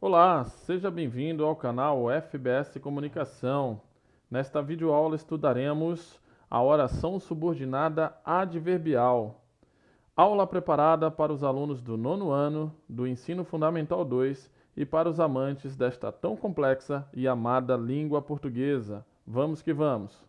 Olá, seja bem-vindo ao canal FBS Comunicação. Nesta videoaula estudaremos a oração subordinada adverbial. Aula preparada para os alunos do nono ano do Ensino Fundamental 2 e para os amantes desta tão complexa e amada língua portuguesa. Vamos que vamos!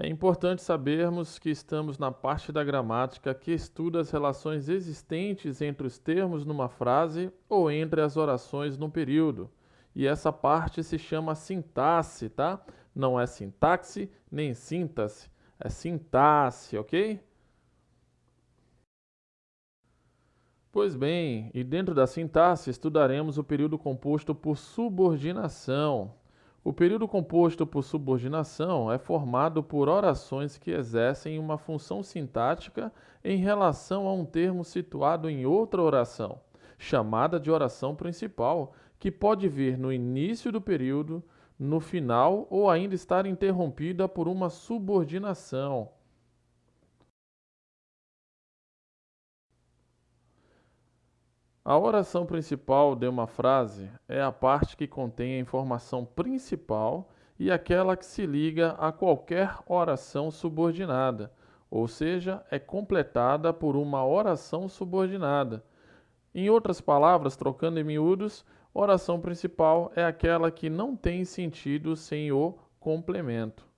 É importante sabermos que estamos na parte da gramática que estuda as relações existentes entre os termos numa frase ou entre as orações num período. E essa parte se chama sintaxe, tá? Não é sintaxe nem sintaxe, é sintaxe, ok? Pois bem, e dentro da sintaxe estudaremos o período composto por subordinação. O período composto por subordinação é formado por orações que exercem uma função sintática em relação a um termo situado em outra oração, chamada de oração principal, que pode vir no início do período, no final ou ainda estar interrompida por uma subordinação. A oração principal de uma frase é a parte que contém a informação principal e aquela que se liga a qualquer oração subordinada, ou seja, é completada por uma oração subordinada. Em outras palavras, trocando em miúdos, oração principal é aquela que não tem sentido sem o complemento.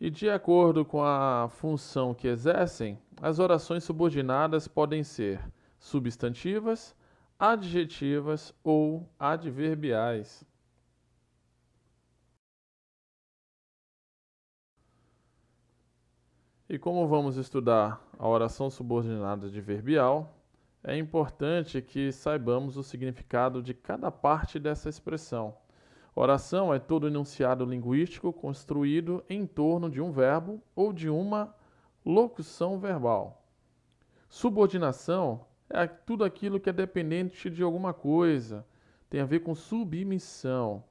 E de acordo com a função que exercem, as orações subordinadas podem ser substantivas, adjetivas ou adverbiais. E como vamos estudar a oração subordinada adverbial, é importante que saibamos o significado de cada parte dessa expressão. Oração é todo enunciado linguístico construído em torno de um verbo ou de uma locução verbal. Subordinação é tudo aquilo que é dependente de alguma coisa, tem a ver com submissão.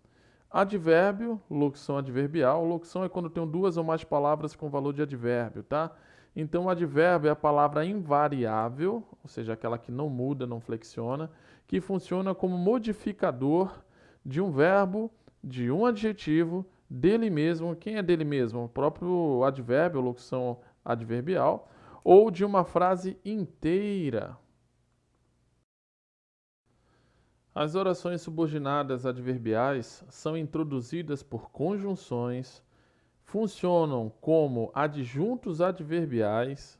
Advérbio, locução adverbial. Locução é quando tem duas ou mais palavras com valor de advérbio, tá? Então, advérbio é a palavra invariável, ou seja, aquela que não muda, não flexiona, que funciona como modificador de um verbo, de um adjetivo, dele mesmo. Quem é dele mesmo? O próprio advérbio, locução adverbial, ou de uma frase inteira. As orações subordinadas adverbiais são introduzidas por conjunções, funcionam como adjuntos adverbiais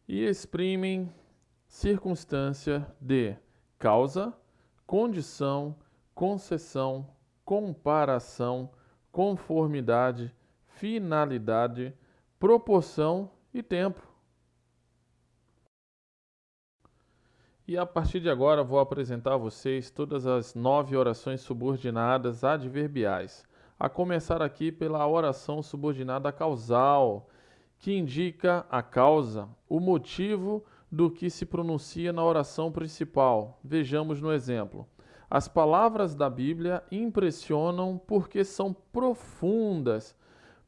e exprimem circunstância de causa, condição, concessão, comparação, conformidade, finalidade, proporção e tempo. E a partir de agora vou apresentar a vocês todas as 9 orações subordinadas adverbiais, a começar aqui pela oração subordinada causal, que indica a causa, o motivo do que se pronuncia na oração principal. Vejamos no exemplo. As palavras da Bíblia impressionam porque são profundas.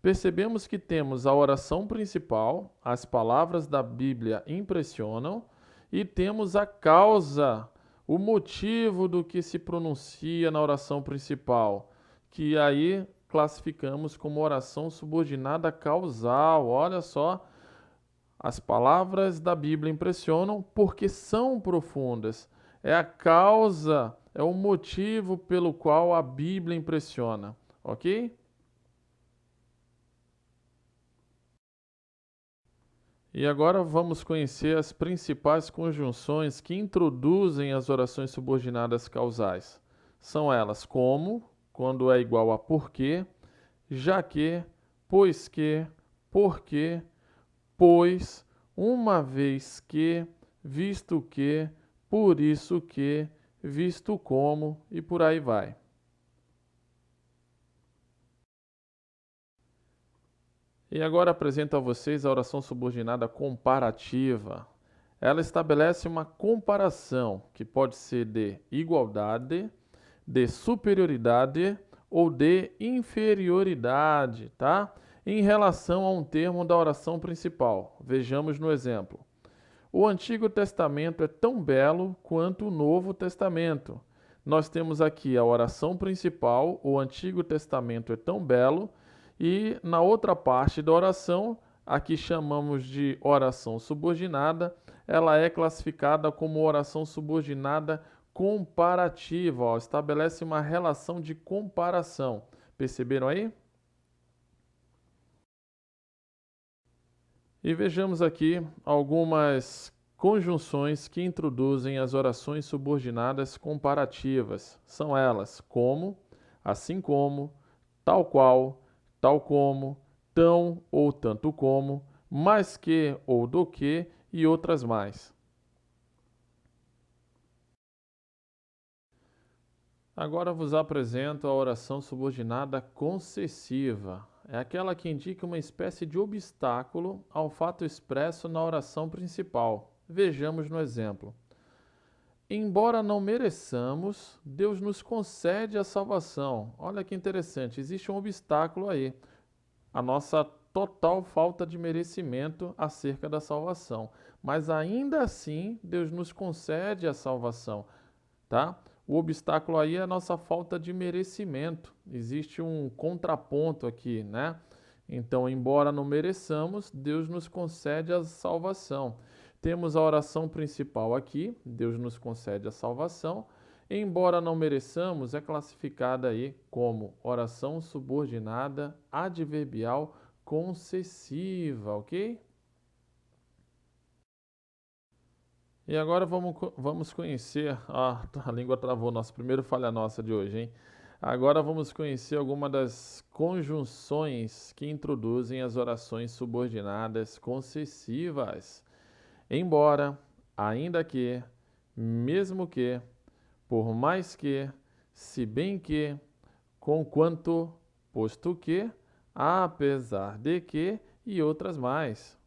Percebemos que temos a oração principal, as palavras da Bíblia impressionam, e temos a causa, o motivo do que se pronuncia na oração principal, que aí classificamos como oração subordinada causal. Olha só, as palavras da Bíblia impressionam porque são profundas. É a causa, é o motivo pelo qual a Bíblia impressiona, ok? E agora vamos conhecer as principais conjunções que introduzem as orações subordinadas causais. São elas como, quando é igual a porque, já que, pois que, porque, pois, uma vez que, visto que, por isso que, visto como e por aí vai. E agora apresento a vocês a oração subordinada comparativa. Ela estabelece uma comparação que pode ser de igualdade, de superioridade ou de inferioridade, tá? Em relação a um termo da oração principal. Vejamos no exemplo. O Antigo Testamento é tão belo quanto o Novo Testamento. Nós temos aqui a oração principal, o Antigo Testamento é tão belo, e na outra parte da oração, aqui chamamos de oração subordinada, ela é classificada como oração subordinada comparativa, ó, estabelece uma relação de comparação. Perceberam aí? E vejamos aqui algumas conjunções que introduzem as orações subordinadas comparativas. São elas como, assim como, tal qual, tal como, tão ou tanto como, mais que ou do que e outras mais. Agora vos apresento a oração subordinada concessiva. É aquela que indica uma espécie de obstáculo ao fato expresso na oração principal. Vejamos no exemplo. Embora não mereçamos, Deus nos concede a salvação. Olha que interessante, existe um obstáculo aí, a nossa total falta de merecimento acerca da salvação. Mas ainda assim, Deus nos concede a salvação, tá? O obstáculo aí é a nossa falta de merecimento. Existe um contraponto aqui, né? Então, embora não mereçamos, Deus nos concede a salvação. Temos a oração principal aqui, Deus nos concede a salvação. Embora não mereçamos, é classificada aí como oração subordinada adverbial concessiva, ok? E agora vamos conhecer. A língua travou, nosso primeiro falha nossa de hoje, hein? Agora vamos conhecer alguma das conjunções que introduzem as orações subordinadas concessivas. Embora, ainda que, mesmo que, por mais que, se bem que, conquanto, posto que, apesar de que e outras mais.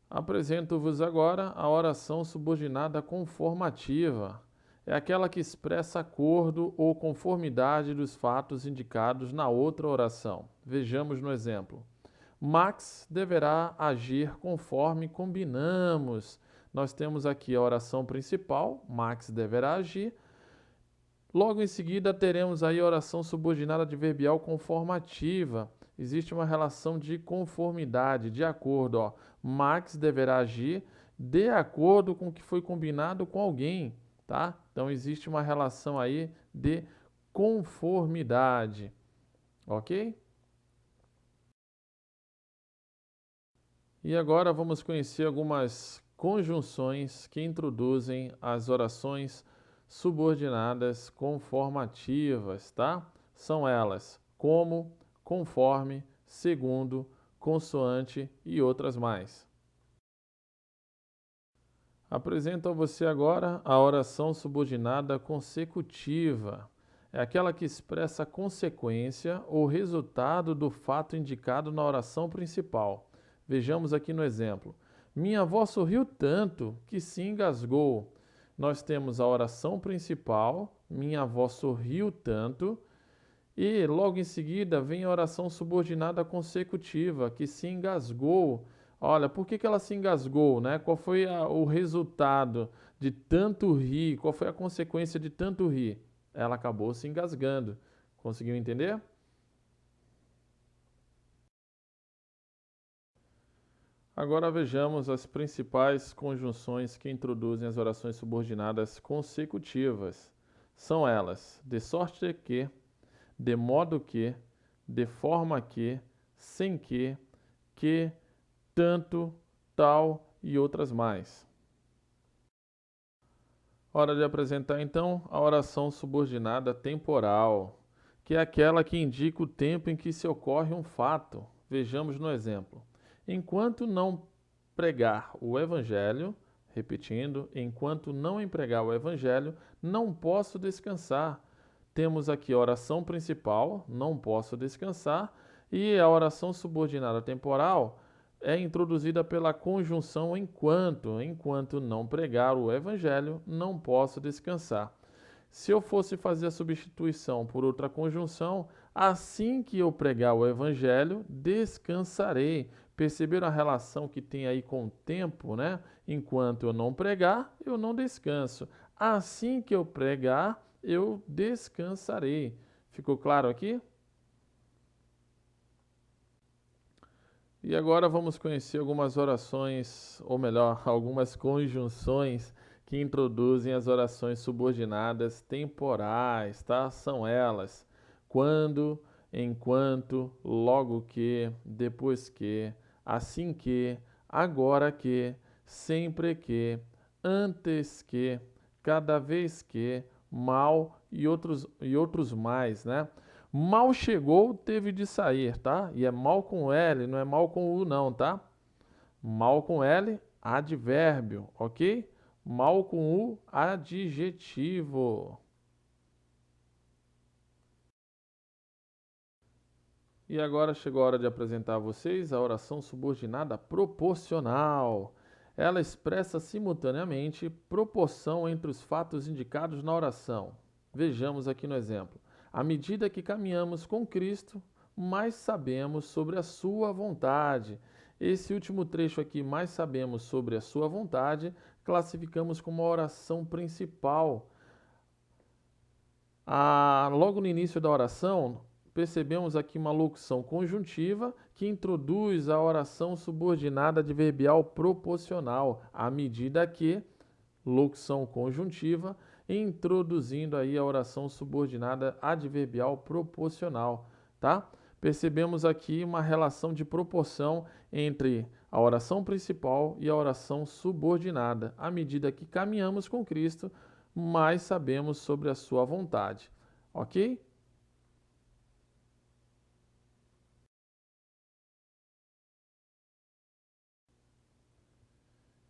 Apresento-vos agora a oração subordinada conformativa. É aquela que expressa acordo ou conformidade dos fatos indicados na outra oração. Vejamos no exemplo. Max deverá agir conforme combinamos. Nós temos aqui a oração principal, Max deverá agir. Logo em seguida, teremos aí a oração subordinada adverbial conformativa. Existe uma relação de conformidade, de acordo. Ó. Max deverá agir de acordo com o que foi combinado com alguém, tá? Então, existe uma relação aí de conformidade, ok? E agora vamos conhecer algumas conjunções que introduzem as orações subordinadas conformativas, tá? São elas como, conforme, segundo, consoante e outras mais. Apresento a você agora a oração subordinada consecutiva. É aquela que expressa a consequência ou resultado do fato indicado na oração principal. Vejamos aqui no exemplo. Minha avó sorriu tanto que se engasgou. Nós temos a oração principal, minha avó sorriu tanto, E logo em seguida vem a oração subordinada consecutiva, que se engasgou. Olha, por que ela se engasgou, né? Qual foi o resultado de tanto rir? Qual foi a consequência de tanto rir? Ela acabou se engasgando. Conseguiu entender? Agora vejamos as principais conjunções que introduzem as orações subordinadas consecutivas. São elas: de sorte que, de modo que, de forma que, tanto, tal e outras mais. Hora de apresentar então a oração subordinada temporal, que é aquela que indica o tempo em que se ocorre um fato. Vejamos no exemplo. Enquanto não pregar o Evangelho, repetindo, enquanto não empregar o Evangelho, não posso descansar. Temos aqui a oração principal, não posso descansar, e a oração subordinada temporal é introduzida pela conjunção enquanto não pregar o Evangelho, não posso descansar. Se eu fosse fazer a substituição por outra conjunção, assim que eu pregar o Evangelho, descansarei. Perceberam a relação que tem aí com o tempo, né? Enquanto eu não pregar, eu não descanso. Assim que eu pregar, eu descansarei. Ficou claro aqui? E agora vamos conhecer algumas orações, ou melhor, algumas conjunções que introduzem as orações subordinadas temporais, tá? São elas: quando, enquanto, logo que, depois que, assim que, agora que, sempre que, antes que, cada vez que, mal e outros mais, né? Mal chegou, teve de sair, tá? E é mal com L, não é mal com U, não, tá? Mal com L, advérbio, ok? Mal com U, adjetivo. E agora chegou a hora de apresentar a vocês a oração subordinada proporcional. Ela expressa simultaneamente proporção entre os fatos indicados na oração. Vejamos aqui no exemplo. À medida que caminhamos com Cristo, mais sabemos sobre a Sua vontade. Esse último trecho aqui, mais sabemos sobre a Sua vontade, classificamos como a oração principal. Logo no início da oração, percebemos aqui uma locução conjuntiva que introduz a oração subordinada adverbial proporcional, à medida que, locução conjuntiva, introduzindo aí a oração subordinada adverbial proporcional, tá? Percebemos aqui uma relação de proporção entre a oração principal e a oração subordinada. À medida que caminhamos com Cristo, mais sabemos sobre a sua vontade. Ok?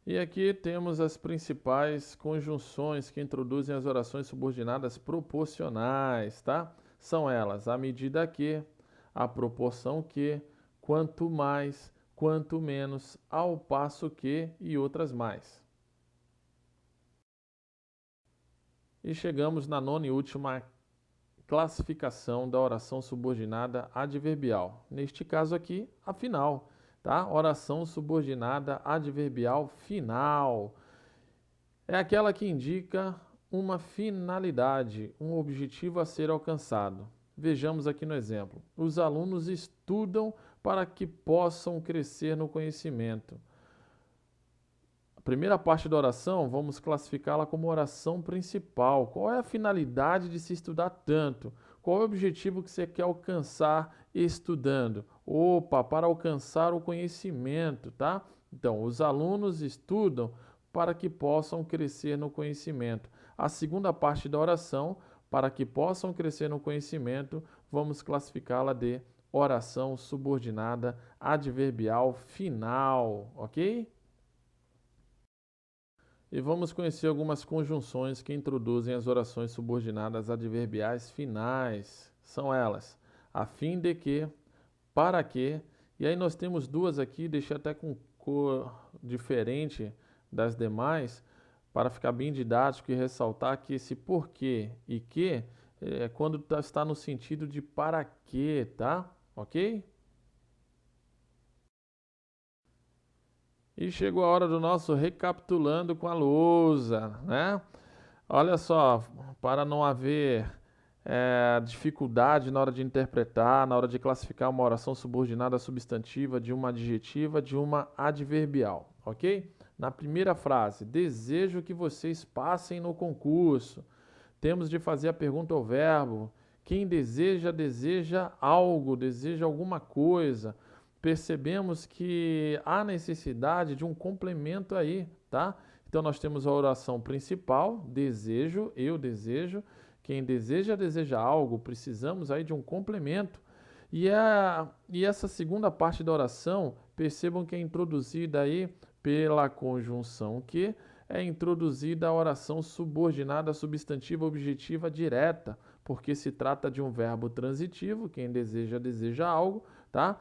E aqui temos as principais conjunções que introduzem as orações subordinadas proporcionais, tá? São elas: à medida que, à proporção que, quanto mais, quanto menos, ao passo que e outras mais. E chegamos na nona e última classificação da oração subordinada adverbial. Neste caso aqui, a final, tá? Oração subordinada adverbial final. É aquela que indica uma finalidade, um objetivo a ser alcançado. Vejamos aqui no exemplo. Os alunos estudam para que possam crescer no conhecimento. A primeira parte da oração, vamos classificá-la como oração principal. Qual é a finalidade de se estudar tanto? Qual é o objetivo que você quer alcançar estudando? Opa, para alcançar o conhecimento, tá? Então, os alunos estudam para que possam crescer no conhecimento. A segunda parte da oração, para que possam crescer no conhecimento, vamos classificá-la de oração subordinada adverbial final, ok? E vamos conhecer algumas conjunções que introduzem as orações subordinadas adverbiais finais. São elas: a fim de que, para que, e aí nós temos duas aqui, deixei até com cor diferente das demais, para ficar bem didático e ressaltar que esse porquê e que quando está no sentido de para quê, tá? Ok? E chegou a hora do nosso recapitulando com a lousa, né? Olha só, para não haver dificuldade na hora de interpretar, na hora de classificar uma oração subordinada substantiva de uma adjetiva de uma adverbial, ok? Na primeira frase, desejo que vocês passem no concurso. Temos de fazer a pergunta ao verbo. Quem deseja, deseja algo, deseja alguma coisa. Percebemos que há necessidade de um complemento aí, tá? Então nós temos a oração principal, desejo, eu desejo. Quem deseja, deseja algo. Precisamos aí de um complemento. E essa segunda parte da oração, percebam que é introduzida aí pela conjunção que é introduzida a oração subordinada substantiva objetiva direta, porque se trata de um verbo transitivo, quem deseja, deseja algo, tá?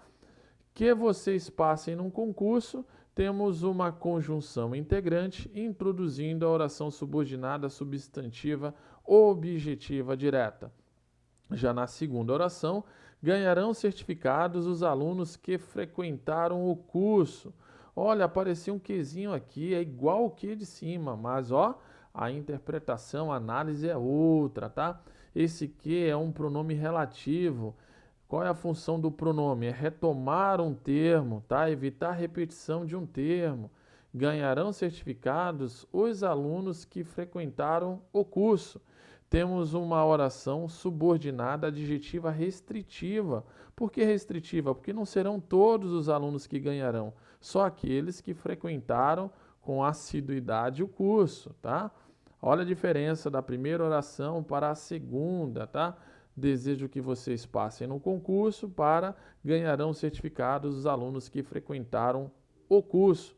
Que vocês passem num concurso, temos uma conjunção integrante introduzindo a oração subordinada substantiva objetiva direta. Já na segunda oração, ganharão certificados os alunos que frequentaram o curso. Olha, apareceu um quezinho aqui, é igual o que de cima, mas ó, a interpretação, a análise é outra, tá? Esse que é um pronome relativo. Qual é a função do pronome? É retomar um termo, tá? Evitar repetição de um termo. Ganharão certificados os alunos que frequentaram o curso. Temos uma oração subordinada adjetiva restritiva. Por que restritiva? Porque não serão todos os alunos que ganharão, só aqueles que frequentaram com assiduidade o curso, tá? Olha a diferença da primeira oração para a segunda, tá? Desejo que vocês passem no concurso para ganharão certificados os alunos que frequentaram o curso.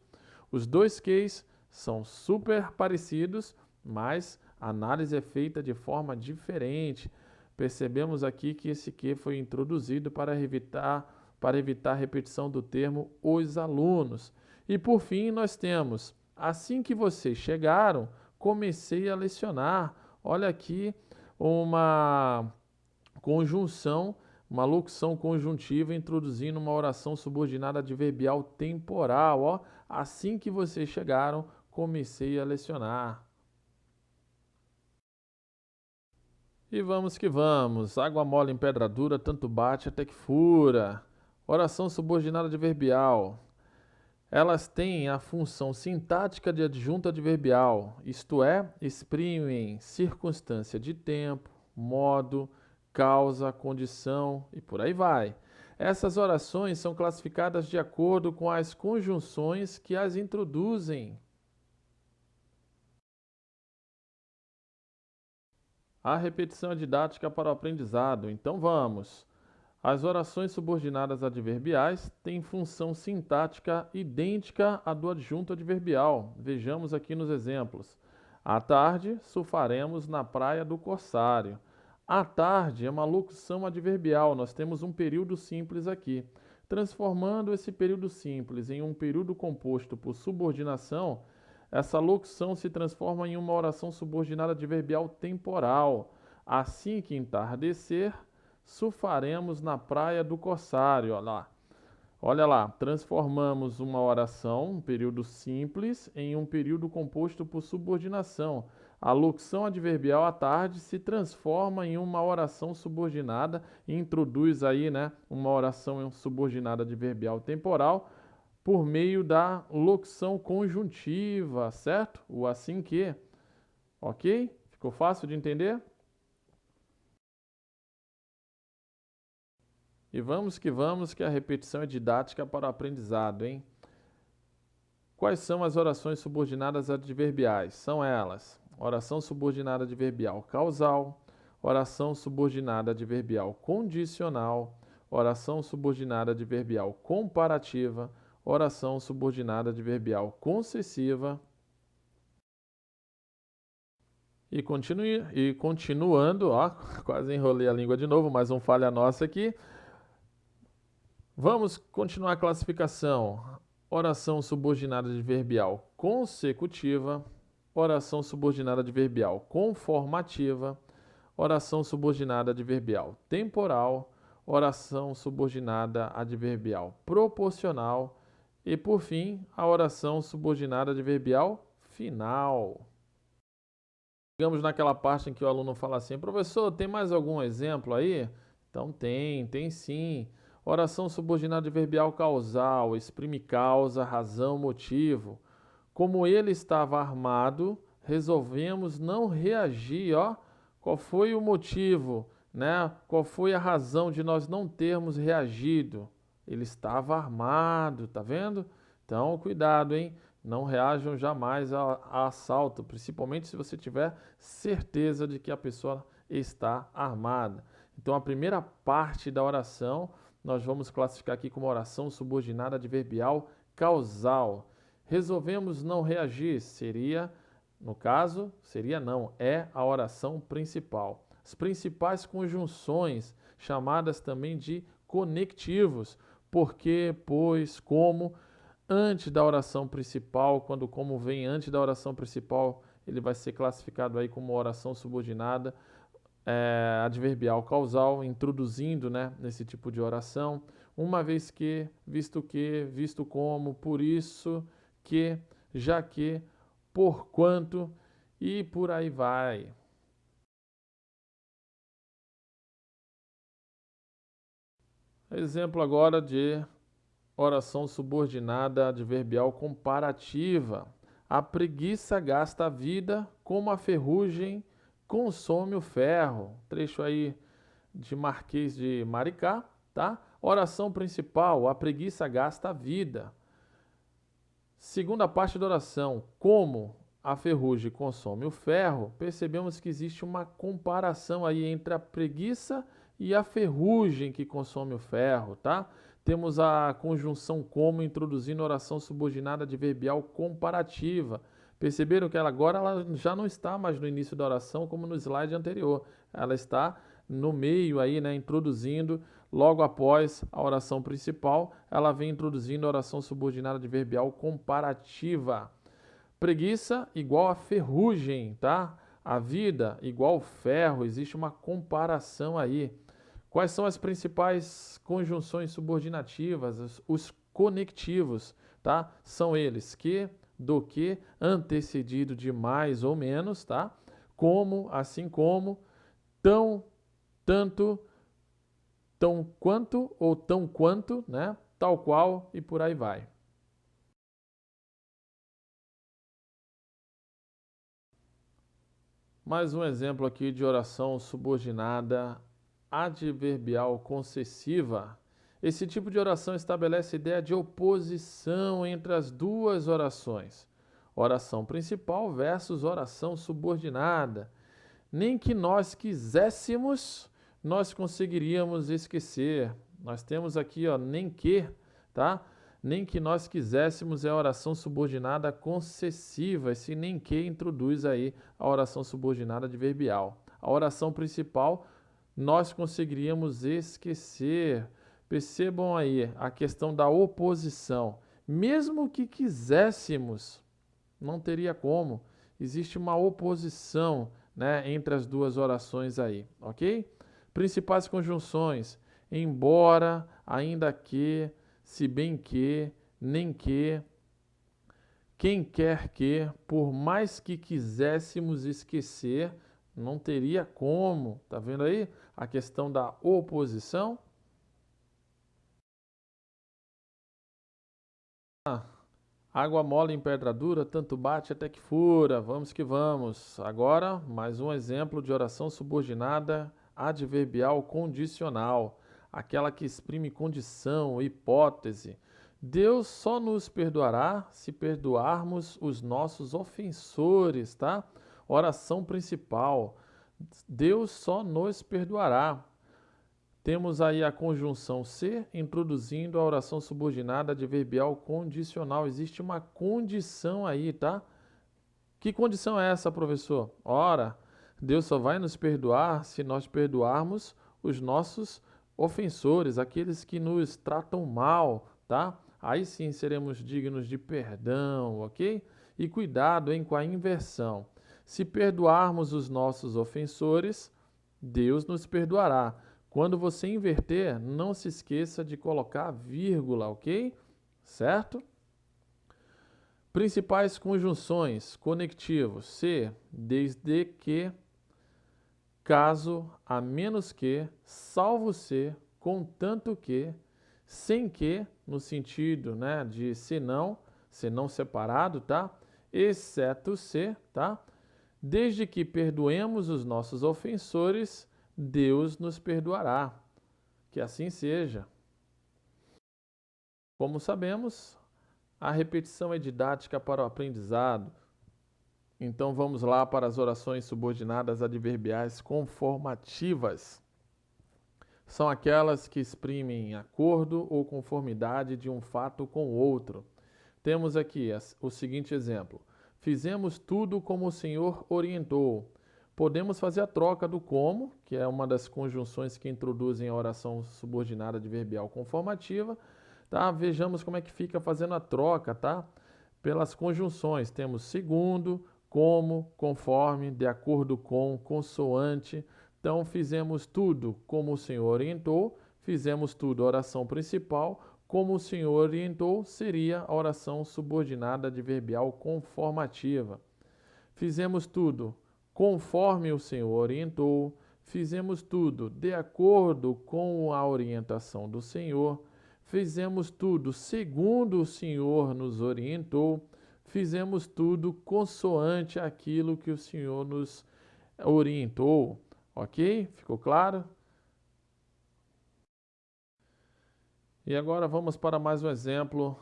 Os dois cases são super parecidos, mas a análise é feita de forma diferente. Percebemos aqui que esse que foi introduzido para evitar a repetição do termo os alunos. E por fim, nós temos, assim que vocês chegaram, comecei a lecionar. Olha aqui uma conjunção, uma locução conjuntiva introduzindo uma oração subordinada adverbial temporal. Ó, assim que vocês chegaram, comecei a lecionar. E vamos que vamos. Água mole em pedra dura, tanto bate até que fura. Oração subordinada adverbial. Elas têm a função sintática de adjunto adverbial, isto é, exprimem circunstância de tempo, modo, causa, condição e por aí vai. Essas orações são classificadas de acordo com as conjunções que as introduzem. A repetição é didática para o aprendizado, então vamos. As orações subordinadas adverbiais têm função sintática idêntica à do adjunto adverbial. Vejamos aqui nos exemplos. À tarde, surfaremos na praia do Corsário. À tarde é uma locução adverbial, nós temos um período simples aqui. Transformando esse período simples em um período composto por subordinação, essa locução se transforma em uma oração subordinada adverbial temporal. Assim que entardecer, surfaremos na praia do Corsário. Olha lá, transformamos uma oração, um período simples, em um período composto por subordinação. A locução adverbial à tarde se transforma em uma oração subordinada e introduz aí, né, uma oração subordinada adverbial temporal por meio da locução conjuntiva, certo? O assim que. Ok? Ficou fácil de entender? E vamos, que a repetição é didática para o aprendizado, hein? Quais são as orações subordinadas adverbiais? São elas: oração subordinada adverbial causal, oração subordinada adverbial condicional, oração subordinada adverbial comparativa, oração subordinada adverbial concessiva. E continuando, ó, quase enrolei a língua de novo, mais um falha nossa aqui. Vamos continuar a classificação. Oração subordinada adverbial consecutiva, oração subordinada adverbial conformativa, oração subordinada adverbial temporal, oração subordinada adverbial proporcional e, por fim, a oração subordinada adverbial final. Chegamos naquela parte em que o aluno fala assim: professor, tem mais algum exemplo aí? Então tem sim. Oração subordinada adverbial causal, exprime causa, razão, motivo. Como ele estava armado, resolvemos não reagir, ó. Qual foi o motivo, né? Qual foi a razão de nós não termos reagido? Ele estava armado, tá vendo? Então, cuidado, hein? Não reajam jamais a assalto, principalmente se você tiver certeza de que a pessoa está armada. Então, a primeira parte da oração nós vamos classificar aqui como oração subordinada adverbial causal. Resolvemos não reagir, seria, no caso, seria não, é a oração principal. As principais conjunções, chamadas também de conectivos, porque, pois, como, antes da oração principal, quando o como vem antes da oração principal, ele vai ser classificado aí como oração subordinada adverbial causal, introduzindo, né, nesse tipo de oração, uma vez que, visto como, por isso, que, já que, porquanto e por aí vai. Exemplo agora de oração subordinada adverbial comparativa. A preguiça gasta a vida como a ferrugem consome o ferro. Trecho aí de Marquês de Maricá, tá? Oração principal, a preguiça gasta a vida. Segunda parte da oração, como a ferrugem consome o ferro, percebemos que existe uma comparação aí entre a preguiça e a ferrugem que consome o ferro, tá? Temos a conjunção como introduzindo oração subordinada adverbial comparativa. Perceberam que ela já não está mais no início da oração como no slide anterior. Ela está no meio aí, né, introduzindo, logo após a oração principal, ela vem introduzindo a oração subordinada adverbial comparativa. Preguiça igual a ferrugem, tá? A vida igual ferro, existe uma comparação aí. Quais são as principais conjunções subordinativas, os conectivos, tá? São eles que, do que, antecedido de mais ou menos, tá? Como, assim como, tão, tanto, tão quanto ou tão quanto, né? Tal qual e por aí vai. Mais um exemplo aqui de oração subordinada adverbial concessiva. Esse tipo de oração estabelece a ideia de oposição entre as duas orações. Oração principal versus oração subordinada. Nem que nós quiséssemos, nós conseguiríamos esquecer. Nós temos aqui, ó, nem que, tá? Nem que nós quiséssemos é a oração subordinada concessiva. Esse nem que introduz aí a oração subordinada adverbial. A oração principal nós conseguiríamos esquecer. Percebam aí a questão da oposição. Mesmo que quiséssemos, não teria como. Existe uma oposição, né, entre as duas orações aí, ok? Principais conjunções: embora, ainda que, se bem que, nem que, quem quer que, por mais que quiséssemos esquecer, não teria como. Tá vendo aí a questão da oposição? Água mole em pedra dura, tanto bate até que fura. Vamos que vamos. Agora, mais um exemplo de oração subordinada adverbial condicional, aquela que exprime condição, hipótese. Deus só nos perdoará se perdoarmos os nossos ofensores, tá? Oração principal. Deus só nos perdoará. Temos aí a conjunção ser introduzindo a oração subordinada adverbial condicional. Existe uma condição aí, tá? Que condição é essa, professor? Ora, Deus só vai nos perdoar se nós perdoarmos os nossos ofensores, aqueles que nos tratam mal, tá? Aí sim seremos dignos de perdão, ok? E cuidado, hein, com a inversão. Se perdoarmos os nossos ofensores, Deus nos perdoará. Quando você inverter, não se esqueça de colocar vírgula, ok? Certo? Principais conjunções conectivos: se, desde que, caso, a menos que, salvo se, contanto que, sem que, no sentido, né, de senão separado, tá? Exceto se, tá? Desde que perdoemos os nossos ofensores, Deus nos perdoará. Que assim seja. Como sabemos, a repetição é didática para o aprendizado. Então vamos lá para as orações subordinadas adverbiais conformativas. São aquelas que exprimem acordo ou conformidade de um fato com outro. Temos aqui o seguinte exemplo: fizemos tudo como o Senhor orientou. Podemos fazer a troca do como, que é uma das conjunções que introduzem a oração subordinada adverbial conformativa, tá? Vejamos como é que fica fazendo a troca, tá? Pelas conjunções, temos segundo, como, conforme, de acordo com, consoante. Então, fizemos tudo como o Senhor orientou, fizemos tudo, oração principal, como o Senhor orientou, seria a oração subordinada adverbial conformativa. Fizemos tudo conforme o Senhor orientou, fizemos tudo de acordo com a orientação do Senhor, fizemos tudo segundo o Senhor nos orientou, fizemos tudo consoante aquilo que o Senhor nos orientou. Ok? Ficou claro? E agora vamos para mais um exemplo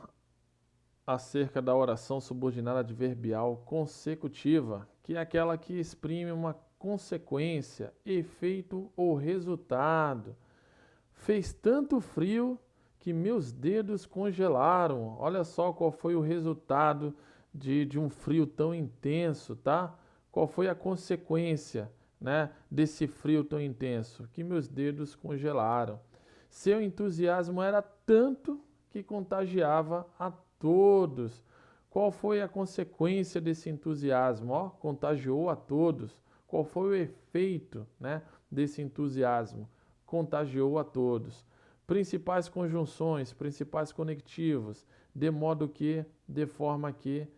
acerca da oração subordinada adverbial consecutiva, que é aquela que exprime uma consequência, efeito ou resultado. Fez tanto frio que meus dedos congelaram. Olha só qual foi o resultado de um frio tão intenso, tá? Qual foi a consequência, né, desse frio tão intenso? Que meus dedos congelaram. Seu entusiasmo era tanto que contagiava a todos. Qual foi a consequência desse entusiasmo? Ó, contagiou a todos. Qual foi o efeito, né, desse entusiasmo? Contagiou a todos. Principais conjunções, principais conectivos, de modo que, de forma que,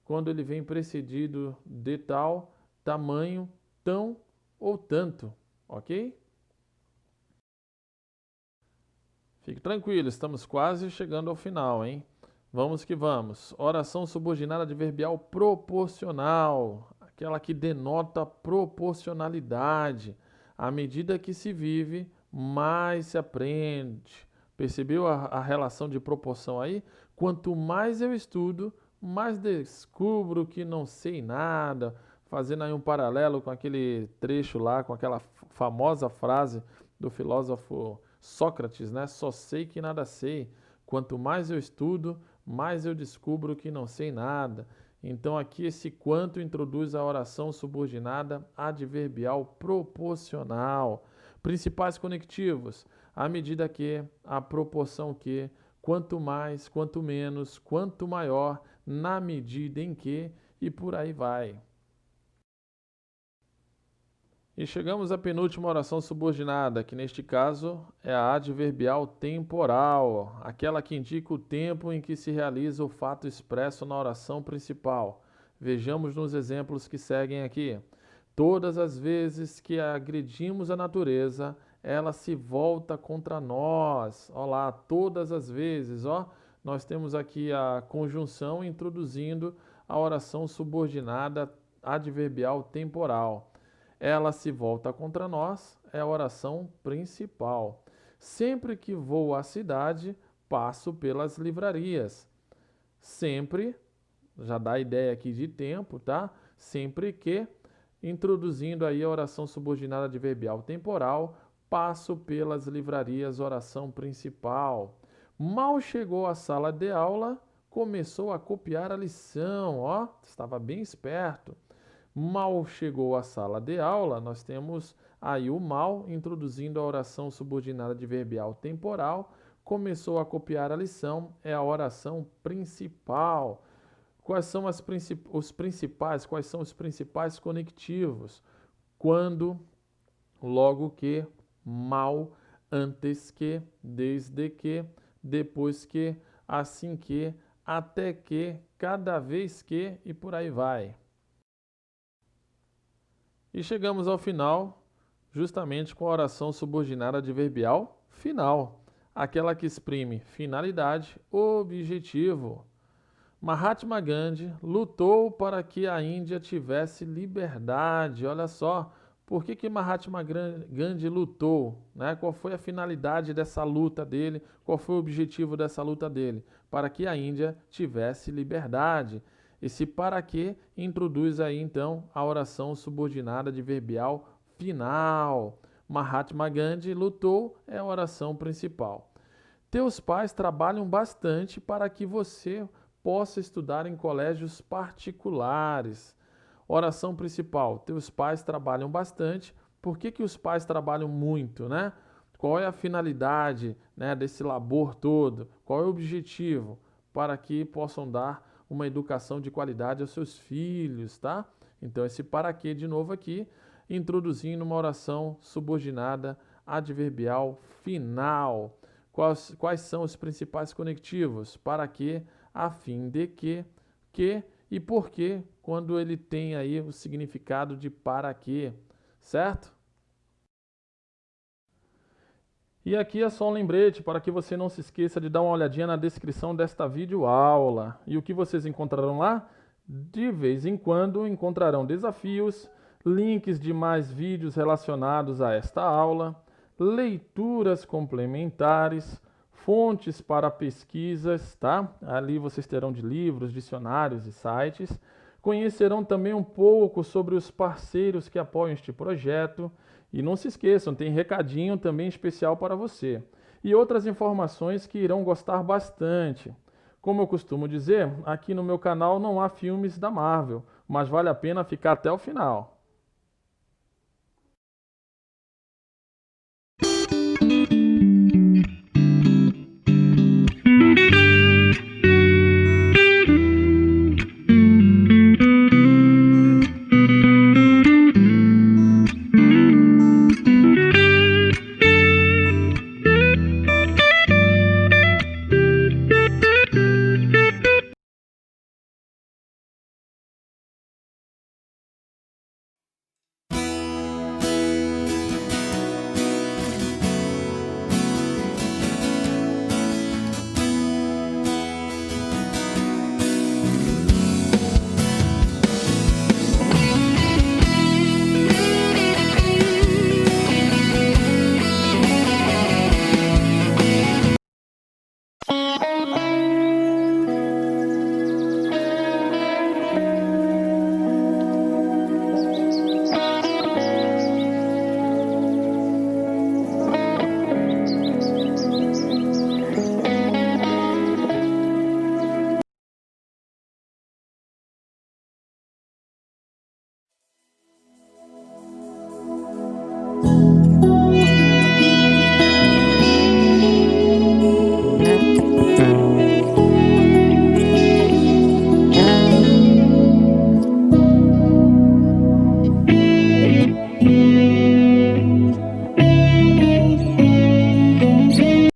quando ele vem precedido de tal, tamanho, tão ou tanto, ok? Fique tranquilo, estamos quase chegando ao final, hein? Vamos que vamos. Oração subordinada adverbial proporcional, aquela que denota proporcionalidade. À medida que se vive, mais se aprende. Percebeu a relação de proporção aí? Quanto mais eu estudo, mais descubro que não sei nada. Fazendo aí um paralelo com aquele trecho lá, com aquela famosa frase do filósofo Sócrates, né? Só sei que nada sei. Quanto mais eu estudo, mais eu descubro que não sei nada. Então, aqui esse quanto introduz a oração subordinada adverbial proporcional. Principais conectivos: à medida que, à proporção que, quanto mais, quanto menos, quanto maior, na medida em que, e por aí vai. E chegamos à penúltima oração subordinada, que neste caso é a adverbial temporal, aquela que indica o tempo em que se realiza o fato expresso na oração principal. Vejamos nos exemplos que seguem aqui. Todas as vezes que agredimos a natureza, ela se volta contra nós. Olha lá, todas as vezes, ó, nós temos aqui a conjunção introduzindo a oração subordinada adverbial temporal. Ela se volta contra nós, é a oração principal. Sempre que vou à cidade, passo pelas livrarias. Sempre, já dá a ideia aqui de tempo, tá? Sempre que, introduzindo aí a oração subordinada adverbial temporal, passo pelas livrarias, oração principal. Mal chegou à sala de aula, começou a copiar a lição, ó, estava bem esperto. Mal chegou à sala de aula, nós temos aí o mal introduzindo a oração subordinada adverbial temporal, começou a copiar a lição, é a oração principal. Quais são os principais conectivos? Quando logo que, mal, antes que, desde que, depois que, assim que, até que, cada vez que e por aí vai. E chegamos ao final, justamente com a oração subordinada adverbial final, aquela que exprime finalidade, objetivo. Mahatma Gandhi lutou para que a Índia tivesse liberdade. Olha só, por que Mahatma Gandhi lutou? Né? Qual foi a finalidade dessa luta dele? Qual foi o objetivo dessa luta dele? Para que a Índia tivesse liberdade. Esse para que introduz aí então a oração subordinada adverbial final. Mahatma Gandhi lutou é a oração principal. Teus pais trabalham bastante para que você possa estudar em colégios particulares. Oração principal: teus pais trabalham bastante. Por que os pais trabalham muito, né? Qual é a finalidade, né, desse labor todo? Qual é o objetivo? Para que possam dar uma educação de qualidade aos seus filhos, tá? Então, esse para que, de novo aqui, introduzindo uma oração subordinada adverbial final. Quais são os principais conectivos? Para que, a fim de que e por que, quando ele tem aí o significado de para que, certo? E aqui é só um lembrete para que você não se esqueça de dar uma olhadinha na descrição desta videoaula. E o que vocês encontrarão lá? De vez em quando encontrarão desafios, links de mais vídeos relacionados a esta aula, leituras complementares, fontes para pesquisas, tá? Ali vocês terão de livros, dicionários e sites. Conhecerão também um pouco sobre os parceiros que apoiam este projeto. E não se esqueçam, tem recadinho também especial para você. E outras informações que irão gostar bastante. Como eu costumo dizer, aqui no meu canal não há filmes da Marvel, mas vale a pena ficar até o final.